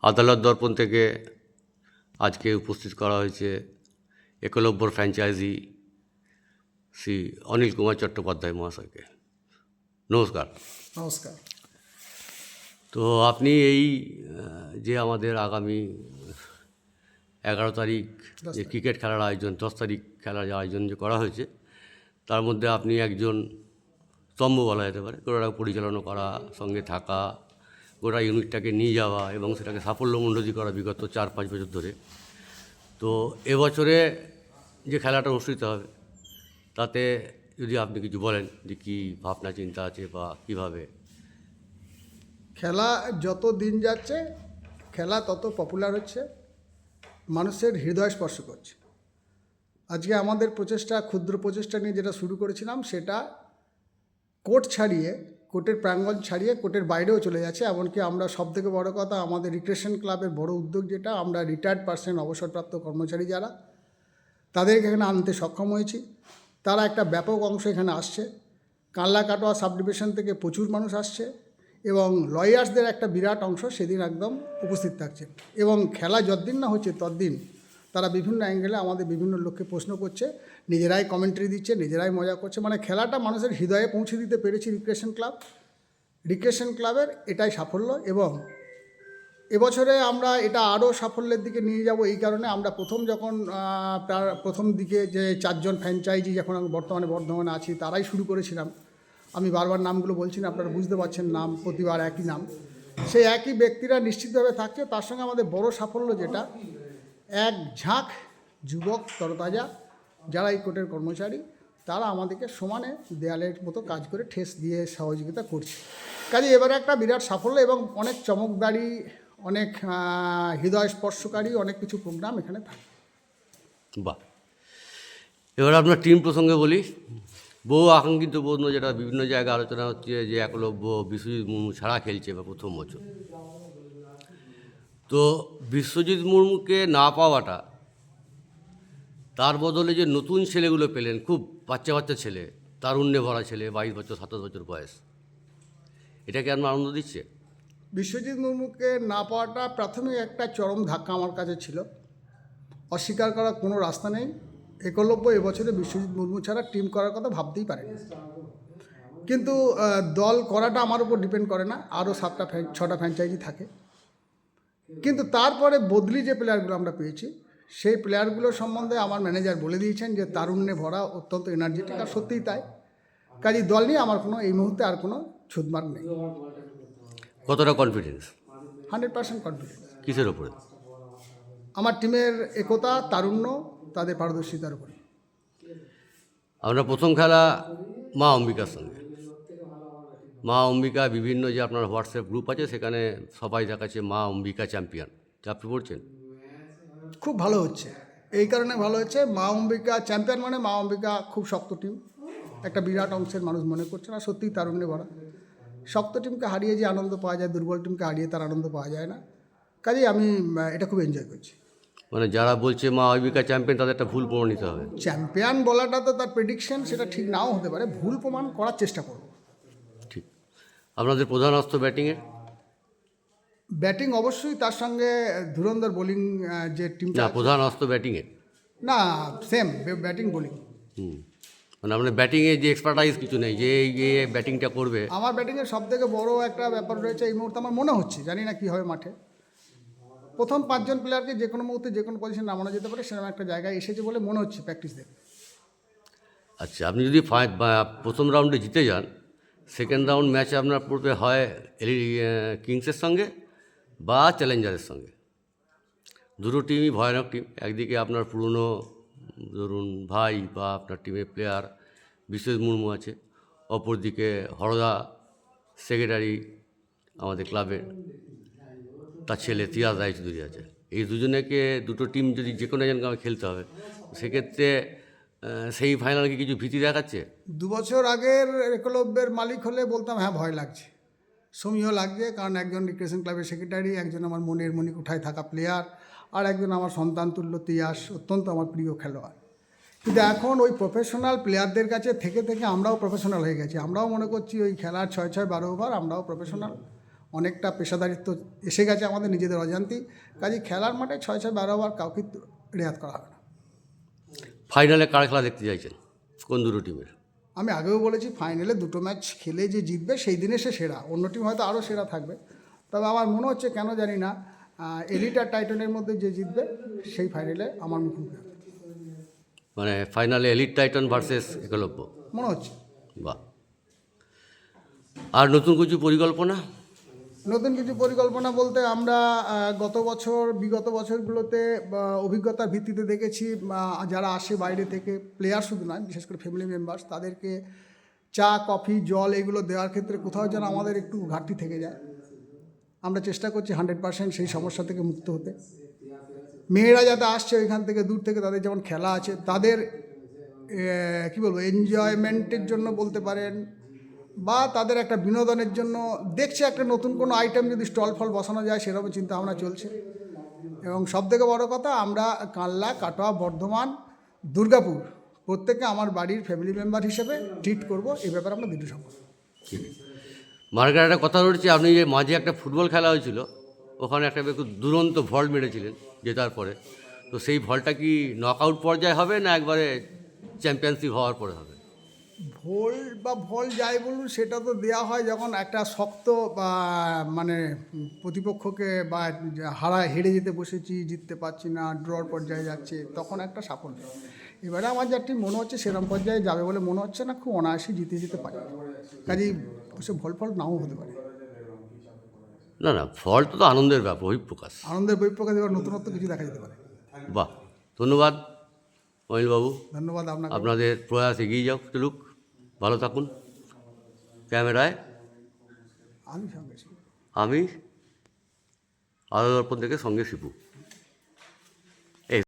আদালত দর্পণ থেকে আজকে উপস্থিত করা হয়েছে একলব্য ফ্র্যাঞ্চাইজি শ্রী অনিল কুমার চট্টোপাধ্যায় মহাশয়কে। নমস্কার। নমস্কার। তো আপনি এই যে আমাদের আগামী 11 তারিখ যে ক্রিকেট খেলার আয়োজন, 10 তারিখ খেলার যে আয়োজন যে করা হয়েছে, তার মধ্যে আপনি একজন স্তম্ভ বলা যেতে পারে। গোটা পরিচালনা করা, সঙ্গে থাকা, গোটা ইউনিটটাকে নিয়ে যাওয়া এবং সেটাকে সাফল্যমণ্ডিত করা বিগত 4-5 বছর ধরে। তো এবছরে যে খেলাটা অনুষ্ঠিত হবে তাতে যদি আপনি কিছু বলেন যে কী ভাবনা চিন্তা আছে বা কীভাবে। খেলা যত দিন যাচ্ছে খেলা তত পপুলার হচ্ছে, মানুষের হৃদয় স্পর্শ করছে। আজকে আমাদের প্রচেষ্টা, ক্ষুদ্র প্রচেষ্টা নিয়ে যেটা শুরু করেছিলাম, সেটা কোর্ট ছাড়িয়ে, কোর্টের প্রাঙ্গণ ছাড়িয়ে কোর্টের বাইরেও চলে যাচ্ছে। এমনকি আমরা সবথেকে বড় কথা, আমাদের রিক্রিয়েশন ক্লাবের বড় উদ্যোগ যেটা, আমরা রিটায়ার্ড পার্সন, অবসরপ্রাপ্ত কর্মচারী যারা, তাদেরকে এখানে আনতে সক্ষম হয়েছি। তারা একটা ব্যাপক অংশ এখানে আসছে। কানলা কাটোয়া সাব ডিভিশন থেকে প্রচুর মানুষ আসছে এবং লয়ার্সদের একটা বিরাট অংশ সেদিন একদম উপস্থিত থাকছে। এবং খেলা যতদিন না হচ্ছে ততদিন তারা বিভিন্ন অ্যাঙ্গেলে আমাদের বিভিন্ন লোককে প্রশ্ন করছে, নিজেরাই কমেন্ট্রি দিচ্ছে, নিজেরাই মজা করছে। মানে খেলাটা মানুষের হৃদয়ে পৌঁছে দিতে পেরেছি রিক্রিয়েশন ক্লাবের এটাই সাফল্য। এবং এবছরে আমরা এটা আরও সাফল্যের দিকে নিয়ে যাব। এই কারণে আমরা প্রথম দিকে যে 4 জন ফ্র্যাঞ্চাইজি যখন আমি বর্ধমানে আছি, তারাই শুরু করেছিলাম। আমি বারবার নামগুলো বলছি না, আপনারা বুঝতে পারছেন, নাম প্রতিবার একই নাম। সেই একই ব্যক্তিরা নিশ্চিতভাবে থাকছে। তার সঙ্গে আমাদের বড় সাফল্য যেটা, এক ঝাঁক যুবক তরতাজা যারা এই কোর্টের কর্মচারী, তারা আমাদেরকে সমানে দেয়ালের মতো কাজ করে ঠেস দিয়ে সহযোগিতা করছে। কাজে এবারে একটা বিরাট সাফল্য এবং অনেক চমকদারি, অনেক হৃদয় স্পর্শকারী অনেক কিছু প্রোগ্রাম এখানে থাকে। বাহ। এবার আপনার টিম প্রসঙ্গে বলি। বহু আকাঙ্ক্ষিত প্রশ্ন, যেটা বিভিন্ন জায়গায় আলোচনা হচ্ছে, যে একলব্য বিশ্বজিৎ মুর্মু ছাড়া খেলছে বা প্রথম বছর। তো বিশ্বজিৎ মুর্মুকে না পাওয়াটা, তার বদলে যে নতুন ছেলেগুলো পেলেন, খুব বাচ্চা ছেলে, তারুণ্যে ভরা ছেলে, 22 বছর 27 বছর বয়স, এটাকে আপনার আনন্দ দিচ্ছে? বিশ্বজিৎ মুর্মুকে না পাওয়াটা প্রাথমিক একটা চরম ধাক্কা আমার কাছে ছিল। অস্বীকার করার কোনো রাস্তা নেই। একলব্য এবছরে বিশ্বজিৎ মুর্মু ছাড়া টিম করার কথা ভাবতেই পারেনি। কিন্তু দল করাটা আমার উপর ডিপেন্ড করে না, আরও 7-6টা ফ্র্যাঞ্চাইজি থাকে। কিন্তু তারপরে বদলি যে প্লেয়ারগুলো আমরা পেয়েছি, সেই প্লেয়ারগুলোর সম্বন্ধে আমার ম্যানেজার বলে দিয়েছেন যে তারুণ্যে ভরা, অত্যন্ত এনার্জেটিক। আর সত্যিই তাই। কাজেই দল নিয়ে আমার এই মুহূর্তে আর কোনো ছুতমার্ক নেই। কতটা কনফিডেন্স? 100% কনফিডেন্স। কিসের ওপরে? আমার টিমের একতা, তারুণ্য, তাদের পারদর্শিতার উপরে। আমরা প্রথম খেলা মা অম্বিকার সঙ্গে। মা অম্বিকা, বিভিন্ন যে আপনার হোয়াটসঅ্যাপ গ্রুপ আছে, সেখানে সবাই দেখাচ্ছে মা অম্বিকা চ্যাম্পিয়ন। আপনি পড়ছেন? খুব ভালো হচ্ছে। এই কারণে ভালো হচ্ছে, মা অম্বিকা চ্যাম্পিয়ন মানে মা অম্বিকা খুব শক্ত টিম, একটা বিরাট অংশের মানুষ মনে করছে না। সত্যিই তারুণ্যে ভরা। শক্ত টিমকে হারিয়ে যে আনন্দ পাওয়া যায়, দুর্বল টিমকে হারিয়ে তার আনন্দ পাওয়া যায় না। কাজেই আমি এটা খুব এনজয় করছি। মানে যারা বলছে মা অম্বিকা চ্যাম্পিয়ন, তাদের একটা ভুল প্রমাণিত হবে। চ্যাম্পিয়ন বলাটা তো তার প্রেডিকশন, সেটা ঠিক নাও হতে পারে। ভুল প্রমাণ করার চেষ্টা করব। ঠিক। আপনাদের প্রধান অস্ত্র ব্যাটিংয়ে? ব্যাটিং অবশ্যই, তার সঙ্গে ধুরন্ধর বোলিং যে টিমটা। না, প্রধান অস্ত্র ব্যাটিংয়ে না, সেম ব্যাটিং বোলিং। মানে আপনার ব্যাটিংয়ে যে এক্সপার্টাইজ কিছু নেই, যে এই ব্যাটিংটা করবে? আমার ব্যাটিংয়ের সবথেকে বড় একটা ব্যাপার রয়েছে এই মুহূর্তে, আমার মনে হচ্ছে, জানি না কী হবে মাঠে, প্রথম 5 জন প্লেয়ারকে যে কোনো মুহূর্তে যে কোনো পজিশন নামানো যেতে পারে, সেরকম একটা জায়গায় এসেছে বলে মনে হচ্ছে প্র্যাকটিস দেখে। আচ্ছা, আপনি যদি প্রথম রাউন্ডে জিতে যান, সেকেন্ড রাউন্ড ম্যাচে আপনার পড়বে হয় কিংসের সঙ্গে বা চ্যালেঞ্জারের সঙ্গে। দুটো টিমই ভয়ানক টিম। একদিকে আপনার পুরনো ধরুন ভাই বা আপনার টিমের প্লেয়ার বিশ্বজিৎ মুর্মু আছে, অপরদিকে হরদা সেক্রেটারি আমাদের ক্লাবের, তার ছেলে তিয়াস রায়চৌধুরী আছে। এই দুটো টিম যদি যে কোনো একজনকে আমাকে খেলতে হবে, সেক্ষেত্রে সেই ফাইনালকে কিছু ভীতি দেখাচ্ছে? 2 বছর আগের একলব্যের মালিক হলে বলতাম হ্যাঁ ভয় লাগছে, সমীহ লাগছে। কারণ একজন রিক্রিয়েশন ক্লাবের সেক্রেটারি, একজন আমার মনের মণিকোঠায় থাকা প্লেয়ার, আর একজন আমার সন্তান তুল্য তিয়াস, অত্যন্ত আমার প্রিয় খেলোয়াড়। কিন্তু এখন ওই প্রফেশনাল প্লেয়ারদের কাছে থেকে আমরাও প্রফেশনাল হয়ে গেছি। আমরাও মনে করছি ওই খেলার 6-6, 12 ওভার আমরাও প্রফেশনাল। অনেকটা পেশাদারিত্ব এসে গেছে আমাদের নিজেদের অজান্তেই। কাজে খেলার মাঠে 6-6-12 ওভার কাউকে রেয়াত করা হবে না। ফাইনালে কার খেলা দেখতে চাইছেন, কোন দুটো টিমের? আমি আগেও বলেছি, ফাইনালে দুটো ম্যাচ খেলে যে জিতবে সেই দিনে সে সেরা, অন্য টিম হয়তো আরও সেরা থাকবে। তবে আমার মনে হচ্ছে, কেন জানি না, এলিট আর টাইটানের মধ্যে যে জিতবে সেই ফাইনালে আমার মুখোমুখি হবে মানে ফাইনালে এলিট টাইটান ভার্সেস একলব্য, মনে হচ্ছে। বাহ। আর নতুন কিছু পরিকল্পনা? নতুন কিছু পরিকল্পনা বলতে আমরা বিগত বছরগুলোতে অভিজ্ঞতার ভিত্তিতে দেখেছি, যারা আসে বাইরে থেকে, প্লেয়ার শুধু নয়, বিশেষ করে ফ্যামিলি মেম্বার্স, তাদেরকে চা, কফি, জল এগুলো দেওয়ার ক্ষেত্রে কোথাও যেন আমাদের একটু ঘাটতি থেকে যায়। আমরা চেষ্টা করছি 100% সেই সমস্যা থেকে মুক্ত হতে। মেয়েরা যাতে আসছে ওইখান থেকে, দূর থেকে, তাদের যেমন খেলা আছে, তাদের কী বলবো, এনজয়মেন্টের জন্য বলতে পারেন, বা তাদের একটা বিনোদনের জন্য দেখছে একটা নতুন কোনো আইটেম যদি স্টল ফল বসানো যায়, সেরকম চিন্তা ভাবনা চলছে। এবং সবথেকে বড় কথা, আমরা কানলা, কাটোয়া, বর্ধমান, দুর্গাপুর প্রত্যেককে আমার বাড়ির ফ্যামিলি মেম্বার হিসেবে ট্রিট করব। এই ব্যাপারে আমরা দৃঢ় সম্পর্ক। মার্গার একটা কথা রয়েছে, আপনি যে মাঝে একটা ফুটবল খেলা হয়েছিল, ওখানে একটা খুব দুরন্ত ভল্ট মেরেছিলেন জেতার পরে, তো সেই ভলটা কি নকআউট পর্যায়ে হবে না একবারে চ্যাম্পিয়নশিপ হওয়ার পরে হবে? ভল যাই বলুন, সেটা তো দেওয়া হয় যখন একটা শক্ত বা মানে প্রতিপক্ষকে, বা হেরে যেতে বসেছি, জিততে পারছি না, ড্রর পর্যায়ে যাচ্ছে, তখন একটা সাফল্য। এবারে আমার যা টিম মনে হচ্ছে সেরকম পর্যায়ে যাবে বলে মনে হচ্ছে না, খুব অনায়াসে জিতে যেতে পারে। কাজেই সে ফল নাও হতে পারে। না না, ফল তো আনন্দের ব্যাপার, বহিঃপ্রকাশ। আনন্দের বহিঃপ্রকাশ, এবার নতুনত্ব কিছু দেখা যেতে পারে। বাহ, ধন্যবাদ অনিলবাবু। ধন্যবাদ আপনাকে। আপনাদের প্রয়াস এগিয়ে যাও, চলুক, ভালো থাকুন। ক্যামেরায় আমি সঙ্গে আমি আলো দর্পণ থেকে সঙ্গে শিপু।